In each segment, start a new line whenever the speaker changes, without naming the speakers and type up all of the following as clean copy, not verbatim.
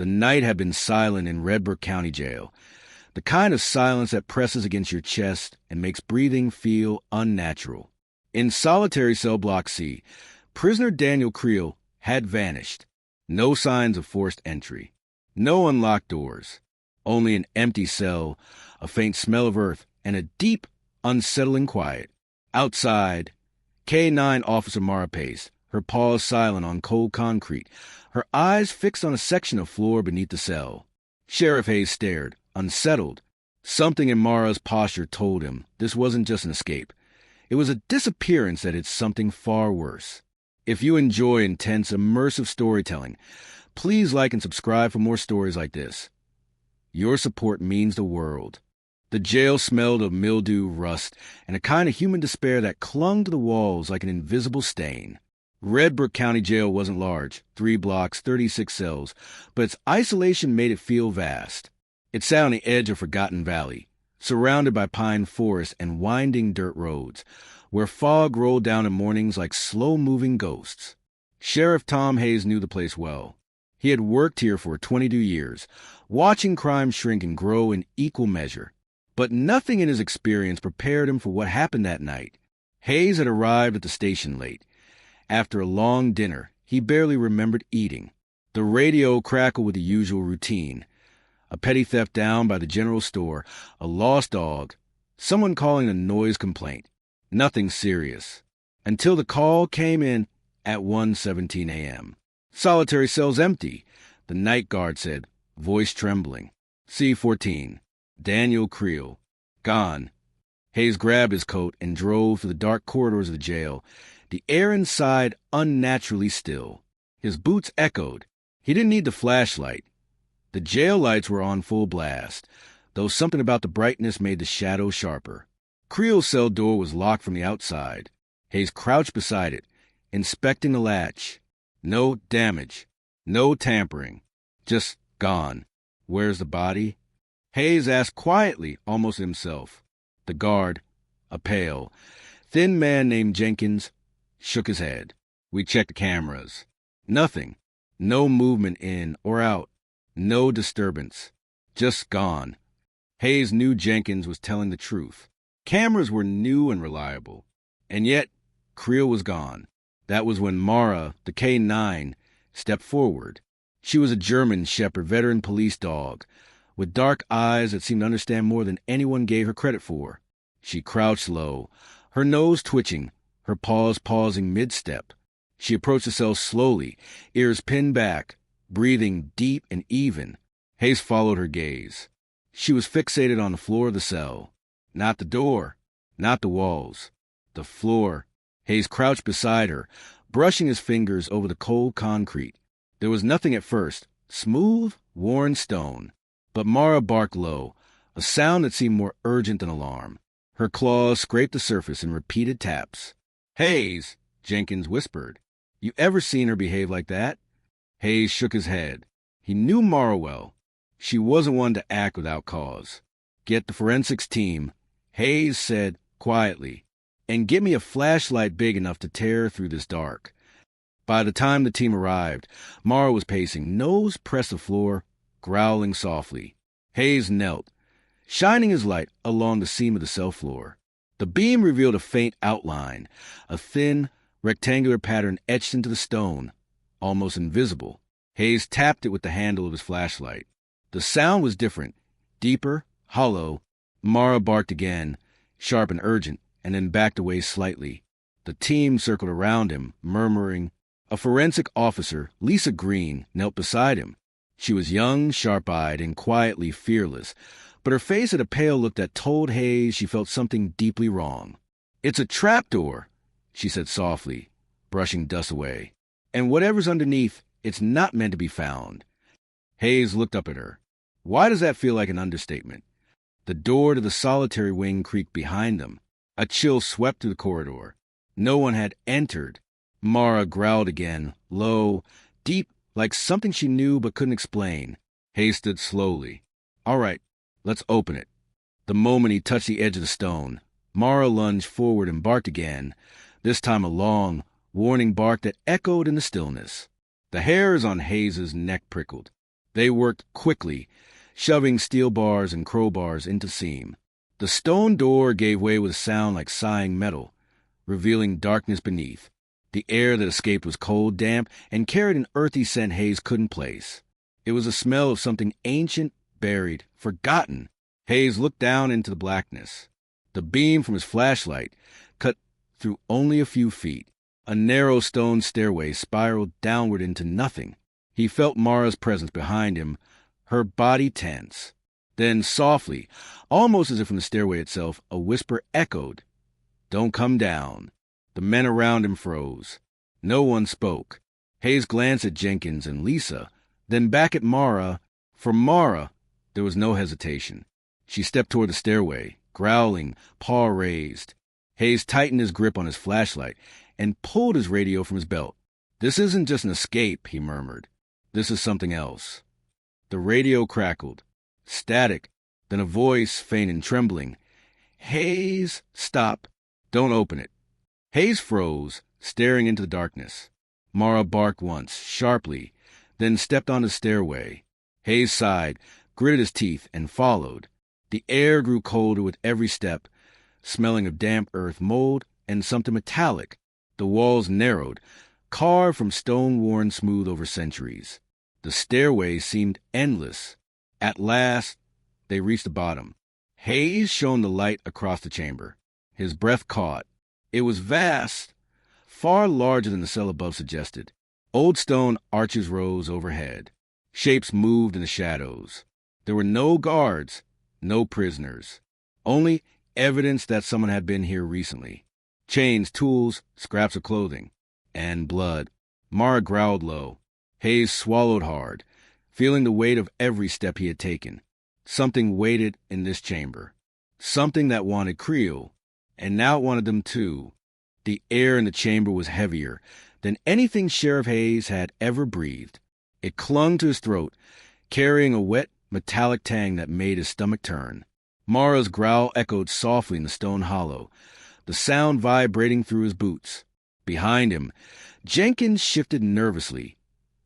The night had been silent in Redbrook County Jail, the kind of silence that presses against your chest and makes breathing feel unnatural. In solitary cell block C, prisoner Daniel Creel had vanished. No signs of forced entry. No unlocked doors. Only an empty cell, a faint smell of earth, and a deep, unsettling quiet. Outside, K-9 Officer Mara paced, her paws silent on cold concrete, her eyes fixed on a section of floor beneath the cell. Sheriff Hayes stared, unsettled. Something in Mara's posture told him this wasn't just an escape. It was a disappearance that hid something far worse. If you enjoy intense, immersive storytelling, please like and subscribe for more stories like this. Your support means the world. The jail smelled of mildew, rust, and a kind of human despair that clung to the walls like an invisible stain. Redbrook County Jail wasn't large, 3 blocks, 36 cells, but its isolation made it feel vast. It sat on the edge of Forgotten Valley, surrounded by pine forests and winding dirt roads, where fog rolled down in mornings like slow-moving ghosts. Sheriff Tom Hayes knew the place well. He had worked here for 22 years, watching crime shrink and grow in equal measure. But nothing in his experience prepared him for what happened that night. Hayes had arrived at the station late. After a long dinner, he barely remembered eating. The radio crackled with the usual routine. A petty theft down by the general store, a lost dog, someone calling a noise complaint. Nothing serious. Until the call came in at 1:17 a.m. "Solitary cell's empty," the night guard said, voice trembling. "C-14. Daniel Creel. Gone." Hayes grabbed his coat and drove through the dark corridors of the jail, the air inside unnaturally still. His boots echoed. He didn't need the flashlight. The jail lights were on full blast, though something about the brightness made the shadows sharper. Creel's cell door was locked from the outside. Hayes crouched beside it, inspecting the latch. No damage. No tampering. Just gone. "Where's the body?" Hayes asked quietly, almost himself. The guard, a pale, thin man named Jenkins, shook his head. "We checked the cameras. Nothing. No movement in or out. No disturbance. Just gone." Hayes knew Jenkins was telling the truth. Cameras were new and reliable. And yet, Creel was gone. That was when Mara, the K-9, stepped forward. She was a German Shepherd veteran police dog, with dark eyes that seemed to understand more than anyone gave her credit for. She crouched low, her nose twitching, her paws pausing mid-step. She approached the cell slowly, ears pinned back, breathing deep and even. Hayes followed her gaze. She was fixated on the floor of the cell. Not the door, not the walls. The floor. Hayes crouched beside her, brushing his fingers over the cold concrete. There was nothing at first, smooth, worn stone. But Mara barked low, a sound that seemed more urgent than alarm. Her claws scraped the surface in repeated taps. "Hayes," Jenkins whispered. "You ever seen her behave like that?" Hayes shook his head. He knew Mara well. She wasn't one to act without cause. "Get the forensics team," Hayes said quietly, "and get me a flashlight big enough to tear through this dark." By the time the team arrived, Mara was pacing, nose pressed to the floor, growling softly. Hayes knelt, shining his light along the seam of the cell floor. The beam revealed a faint outline, a thin, rectangular pattern etched into the stone, almost invisible. Hayes tapped it with the handle of his flashlight. The sound was different, deeper, hollow. Mara barked again, sharp and urgent, and then backed away slightly. The team circled around him, murmuring. A forensic officer, Lisa Green, knelt beside him. She was young, sharp-eyed, and quietly fearless, but her face had a pale look that told Hayes she felt something deeply wrong. "It's a trapdoor," she said softly, brushing dust away. "And whatever's underneath, it's not meant to be found." Hayes looked up at her. Why does that feel like an understatement? The door to the solitary wing creaked behind them. A chill swept through the corridor. No one had entered. Mara growled again, low, deep, like something she knew but couldn't explain. Hayes stood slowly. "All right, let's open it." The moment he touched the edge of the stone, Mara lunged forward and barked again, this time a long, warning bark that echoed in the stillness. The hairs on Hayes's neck prickled. They worked quickly, shoving steel bars and crowbars into seam. The stone door gave way with a sound like sighing metal, revealing darkness beneath. The air that escaped was cold, damp, and carried an earthy scent Hayes couldn't place. It was the smell of something ancient, buried, forgotten. Hayes looked down into the blackness. The beam from his flashlight cut through only a few feet. A narrow stone stairway spiraled downward into nothing. He felt Mara's presence behind him, her body tense. Then softly, almost as if from the stairway itself, a whisper echoed, "Don't come down." The men around him froze. No one spoke. Hayes glanced at Jenkins and Lisa, then back at Mara. For Mara, there was no hesitation. She stepped toward the stairway, growling, paw raised. Hayes tightened his grip on his flashlight and pulled his radio from his belt. "This isn't just an escape," he murmured. "This is something else." The radio crackled. Static, then a voice, faint and trembling. "Hayes, stop. Don't open it." Hayes froze, staring into the darkness. Mara barked once, sharply, then stepped on the stairway. Hayes sighed, gritted his teeth, and followed. The air grew colder with every step, smelling of damp earth, mold, and something metallic. The walls narrowed, carved from stone worn smooth over centuries. The stairway seemed endless. At last, they reached the bottom. Hayes shone the light across the chamber. His breath caught. It was vast, far larger than the cell above suggested. Old stone arches rose overhead. Shapes moved in the shadows. There were no guards, no prisoners. Only evidence that someone had been here recently. Chains, tools, scraps of clothing. And blood. Mara growled low. Hayes swallowed hard, feeling the weight of every step he had taken. Something waited in this chamber. Something that wanted Creel, and now it wanted them too. The air in the chamber was heavier than anything Sheriff Hayes had ever breathed. It clung to his throat, carrying a wet, metallic tang that made his stomach turn. Mara's growl echoed softly in the stone hollow, the sound vibrating through his boots. Behind him, Jenkins shifted nervously,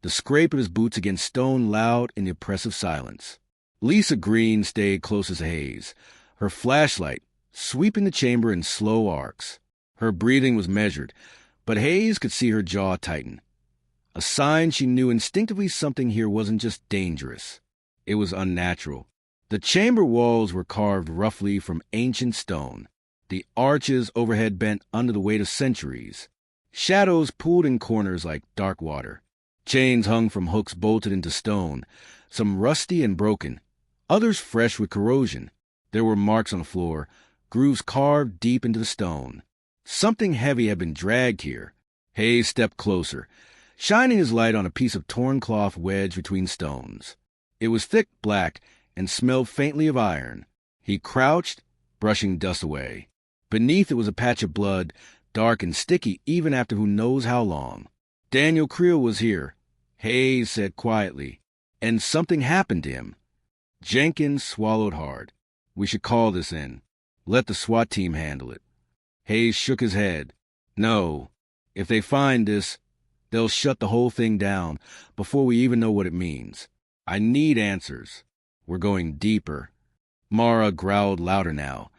the scrape of his boots against stone loud in the oppressive silence. Lisa Green stayed closest to Hayes, her flashlight sweeping the chamber in slow arcs. Her breathing was measured, but Hayes could see her jaw tighten. A sign she knew instinctively something here wasn't just dangerous. It was unnatural. The chamber walls were carved roughly from ancient stone. The arches overhead bent under the weight of centuries. Shadows pooled in corners like dark water. Chains hung from hooks bolted into stone, some rusty and broken, others fresh with corrosion. There were marks on the floor, grooves carved deep into the stone. Something heavy had been dragged here. Hayes stepped closer, shining his light on a piece of torn cloth wedged between stones. It was thick black and smelled faintly of iron. He crouched, brushing dust away. Beneath it was a patch of blood, dark and sticky even after who knows how long. Daniel Creel was here, Hayes said quietly, and something happened to him. Jenkins swallowed hard. "We should call this in. Let the SWAT team handle it." Hayes shook his head. "No. If they find this, they'll shut the whole thing down before we even know what it means. I need answers. We're going deeper." Mara growled louder now,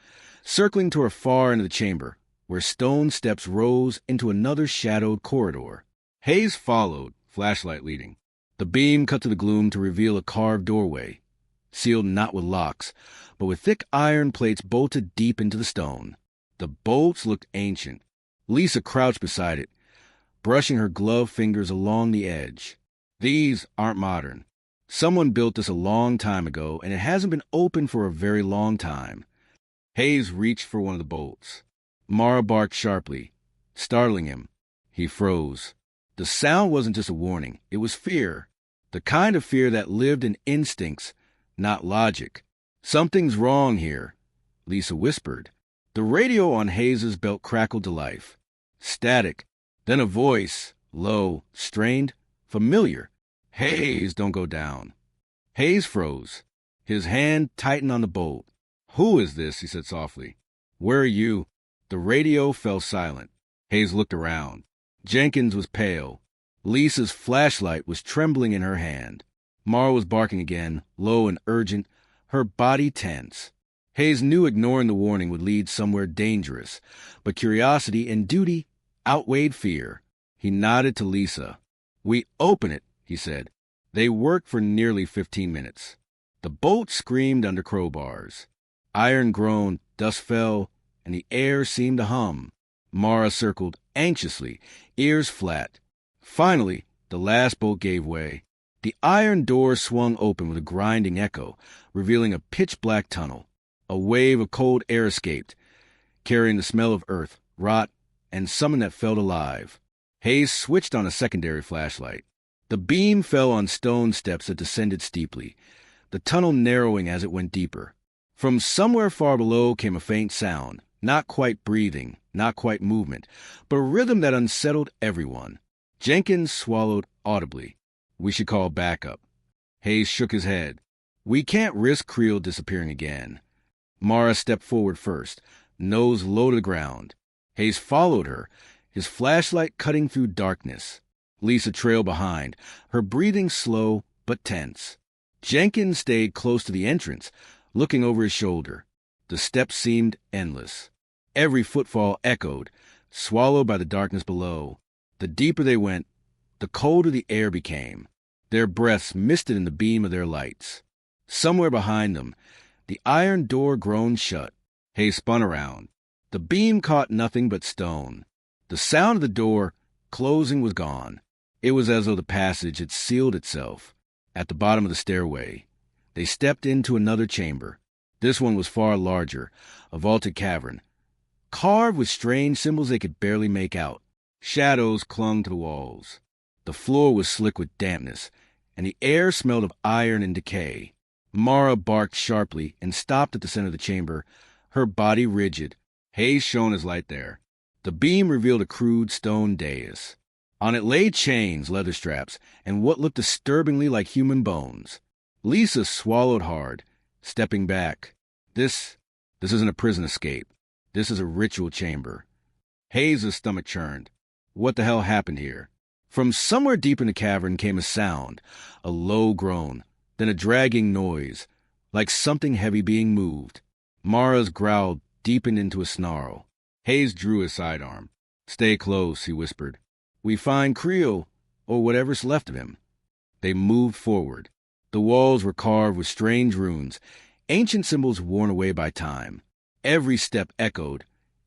circling toward far into the chamber, where stone steps rose into another shadowed corridor. Hayes followed, flashlight leading. The beam cut through the gloom to reveal a carved doorway, sealed not with locks, but with thick iron plates bolted deep into the stone. The bolts looked ancient. Lisa crouched beside it, brushing her gloved fingers along the edge. "These aren't modern. Someone built this a long time ago, and it hasn't been opened for a very long time." Hayes reached for one of the bolts. Mara barked sharply, startling him. He froze. The sound wasn't just a warning. It was fear. The kind of fear that lived in instincts, not logic. "Something's wrong here," Lisa whispered. The radio on Hayes's belt crackled to life. Static. Then a voice, low, strained, familiar. "Hayes, don't go down." Hayes froze. His hand tightened on the bolt. "Who is this?" he said softly. "Where are you?" The radio fell silent. Hayes looked around. Jenkins was pale. Lisa's flashlight was trembling in her hand. Mara was barking again, low and urgent, her body tense. Hayes knew ignoring the warning would lead somewhere dangerous, but curiosity and duty outweighed fear. He nodded to Lisa. "We open it," he said. They worked for nearly 15 minutes. The bolt screamed under crowbars. Iron groaned, dust fell, and the air seemed to hum. Mara circled anxiously, ears flat. Finally, the last bolt gave way. The iron door swung open with a grinding echo, revealing a pitch-black tunnel. A wave of cold air escaped, carrying the smell of earth, rot, and something that felt alive. Hayes switched on a secondary flashlight. The beam fell on stone steps that descended steeply, the tunnel narrowing as it went deeper. From somewhere far below came a faint sound, not quite breathing, not quite movement, but a rhythm that unsettled everyone. Jenkins swallowed audibly. "We should call backup." Hayes shook his head. "We can't risk Creel disappearing again." Mara stepped forward first, nose low to the ground. Hayes followed her, his flashlight cutting through darkness. Lisa trailed behind, her breathing slow but tense. Jenkins stayed close to the entrance, looking over his shoulder. The steps seemed endless. Every footfall echoed, swallowed by the darkness below. The deeper they went, the colder the air became. Their breaths misted in the beam of their lights. Somewhere behind them, the iron door groaned shut. Hayes spun around. The beam caught nothing but stone. The sound of the door closing was gone. It was as though the passage had sealed itself. At the bottom of the stairway, they stepped into another chamber. This one was far larger, a vaulted cavern, carved with strange symbols they could barely make out. Shadows clung to the walls. The floor was slick with dampness, and the air smelled of iron and decay. Mara barked sharply and stopped at the center of the chamber, her body rigid. Hayes shone his light there. The beam revealed a crude stone dais. On it lay chains, leather straps, and what looked disturbingly like human bones. Lisa swallowed hard, stepping back. This isn't a prison escape. This is a ritual chamber. Hayes' stomach churned. What the hell happened here? From somewhere deep in the cavern came a sound, a low groan, then a dragging noise, like something heavy being moved. Mara's growl deepened into a snarl. Hayes drew his sidearm. "Stay close," he whispered. "We find Creel, or whatever's left of him." They moved forward. The walls were carved with strange runes, ancient symbols worn away by time. Every step echoed.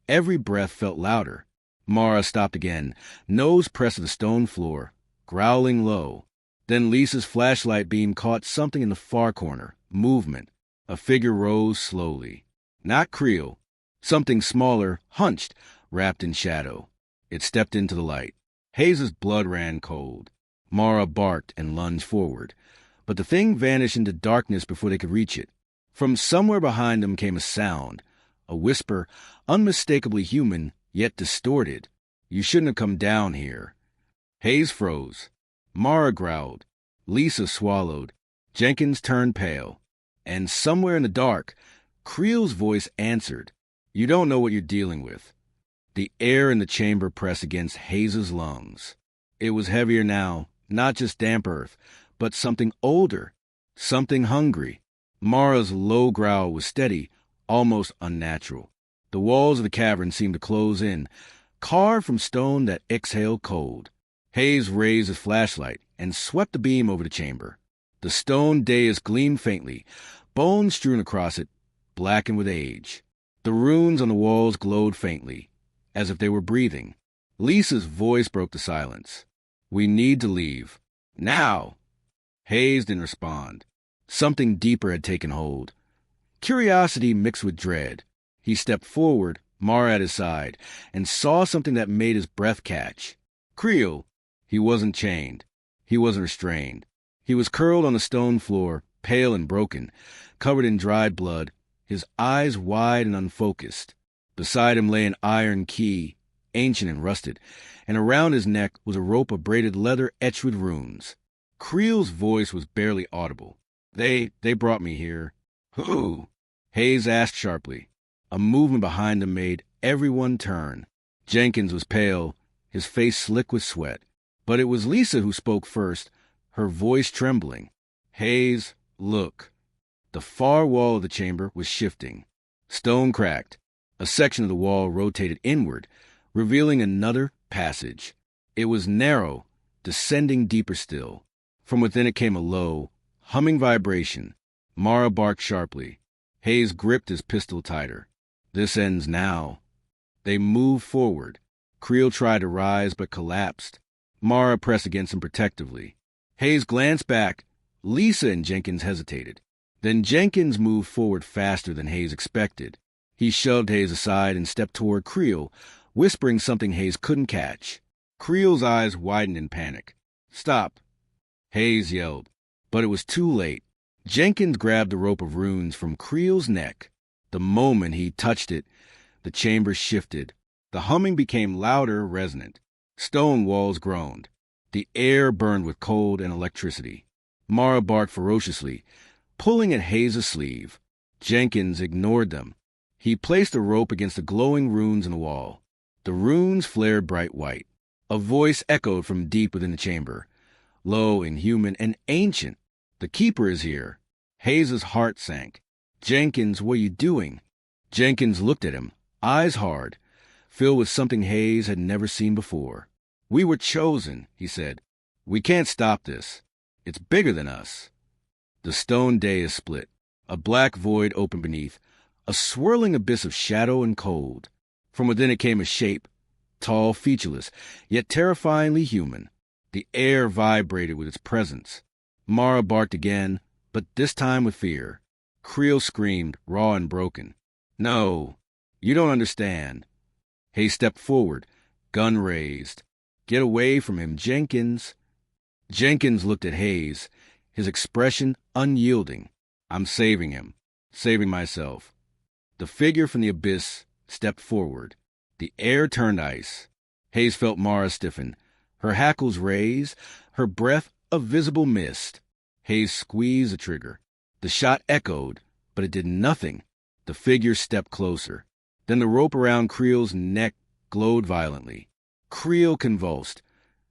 Every breath felt louder. Mara stopped again, nose pressed to the stone floor, growling low. Then Lisa's flashlight beam caught something in the far corner. Movement. A figure rose slowly. Not Creel. Something smaller, hunched, wrapped in shadow. It stepped into the light. Hayes' blood ran cold. Mara barked and lunged forward, but the thing vanished into darkness before they could reach it. From somewhere behind them came a sound, a whisper, unmistakably human, yet distorted. "You shouldn't have come down here." Hayes froze. Mara growled. Lisa swallowed. Jenkins turned pale. And somewhere in the dark, Creel's voice answered, "You don't know what you're dealing with." The air in the chamber pressed against Hayes' lungs. It was heavier now, not just damp earth, but something older, something hungry. Mara's low growl was steady, almost unnatural. The walls of the cavern seemed to close in, carved from stone that exhaled cold. Hayes raised his flashlight and swept the beam over the chamber. The stone dais gleamed faintly, bones strewn across it, blackened with age. The runes on the walls glowed faintly, as if they were breathing. Lisa's voice broke the silence. "We need to leave. Now!" Hayes didn't respond. Something deeper had taken hold. Curiosity mixed with dread. He stepped forward, Mara at his side, and saw something that made his breath catch. Creel. He wasn't chained. He wasn't restrained. He was curled on the stone floor, pale and broken, covered in dried blood, his eyes wide and unfocused. Beside him lay an iron key, ancient and rusted, and around his neck was a rope of braided leather etched with runes. Creel's voice was barely audible. They brought me here." "Who?" Hayes asked sharply. A movement behind them made everyone turn. Jenkins was pale, his face slick with sweat. But it was Lisa who spoke first, her voice trembling. Hayes, look. The far wall of the chamber was shifting. Stone cracked. A section of the wall rotated inward, revealing another passage. It was narrow, descending deeper still. From within it came a low, humming vibration. Mara barked sharply. Hayes gripped his pistol tighter. This ends now. They moved forward. Creel tried to rise but collapsed. Mara pressed against him protectively. Hayes glanced back. Lisa and Jenkins hesitated. Then Jenkins moved forward faster than Hayes expected. He shoved Hayes aside and stepped toward Creel, whispering something Hayes couldn't catch. Creel's eyes widened in panic. "Stop!" Hayes yelled. But it was too late. Jenkins grabbed the rope of runes from Creel's neck. The moment he touched it, the chamber shifted. The humming became louder, resonant. Stone walls groaned. The air burned with cold and electricity. Mara barked ferociously, pulling at Hayes' sleeve. Jenkins ignored them. He placed the rope against the glowing runes in the wall. The runes flared bright white. A voice echoed from deep within the chamber. Low, inhuman, and ancient. "The Keeper is here." Hayes' heart sank. "Jenkins, what are you doing?" Jenkins looked at him, eyes hard, filled with something Hayes had never seen before. "We were chosen," he said. "We can't stop this. It's bigger than us." The stone dais split. A black void opened beneath, a swirling abyss of shadow and cold. From within it came a shape, tall, featureless, yet terrifyingly human. The air vibrated with its presence. Mara barked again, but this time with fear. Creel screamed, raw and broken. "No, you don't understand." Hayes stepped forward, gun raised. "Get away from him, Jenkins." Jenkins looked at Hayes, his expression unyielding. "I'm saving him, saving myself." The figure from the abyss stepped forward. The air turned ice. Hayes felt Mara stiffen, her hackles raise, her breath a visible mist. Hayes squeezed the trigger. The shot echoed, but it did nothing. The figure stepped closer. Then the rope around Creel's neck glowed violently. Creel convulsed,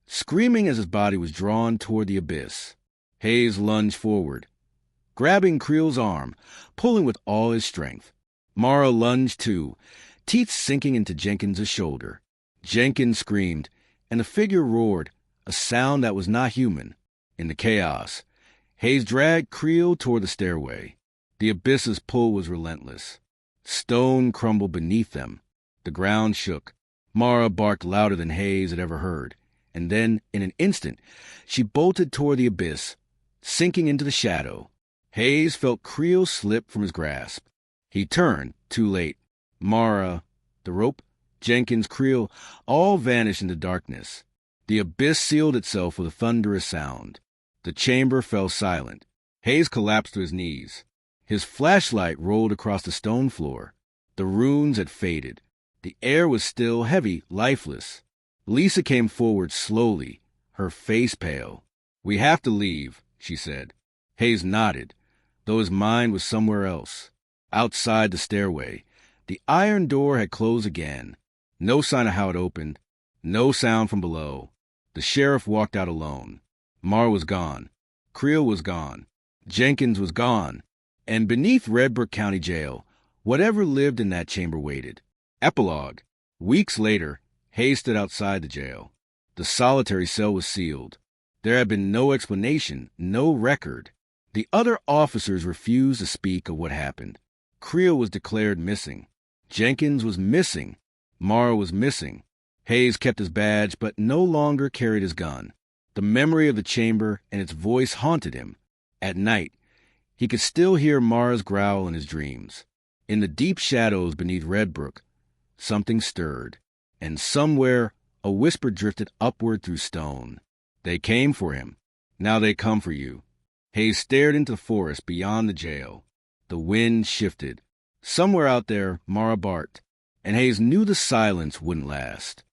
screaming as his body was drawn toward the abyss. Hayes lunged forward, grabbing Creel's arm, pulling with all his strength. Mara lunged too, teeth sinking into Jenkins' shoulder. Jenkins screamed, and the figure roared, a sound that was not human. In the chaos, Hayes dragged Creel toward the stairway. The abyss's pull was relentless. Stone crumbled beneath them. The ground shook. Mara barked louder than Hayes had ever heard, and then, in an instant, she bolted toward the abyss, sinking into the shadow. Hayes felt Creel slip from his grasp. He turned, too late. Mara, the rope, Jenkins, Creel, all vanished into darkness. The abyss sealed itself with a thunderous sound. The chamber fell silent. Hayes collapsed to his knees. His flashlight rolled across the stone floor. The runes had faded. The air was still heavy, lifeless. Lisa came forward slowly, her face pale. "We have to leave," she said. Hayes nodded, though his mind was somewhere else. Outside the stairway, the iron door had closed again. No sign of how it opened. No sound from below. The sheriff walked out alone. Mara was gone. Creel was gone. Jenkins was gone. And beneath Redbrook County Jail, whatever lived in that chamber waited. Epilogue. Weeks later, Hayes stood outside the jail. The solitary cell was sealed. There had been no explanation, no record. The other officers refused to speak of what happened. Creel was declared missing. Jenkins was missing. Mara was missing. Hayes kept his badge, but no longer carried his gun. The memory of the chamber and its voice haunted him. At night, he could still hear Mara's growl in his dreams. In the deep shadows beneath Redbrook, something stirred, and somewhere a whisper drifted upward through stone. They came for him. Now they come for you. Hayes stared into the forest beyond the jail. The wind shifted. Somewhere out there, Mara barked, and Hayes knew the silence wouldn't last.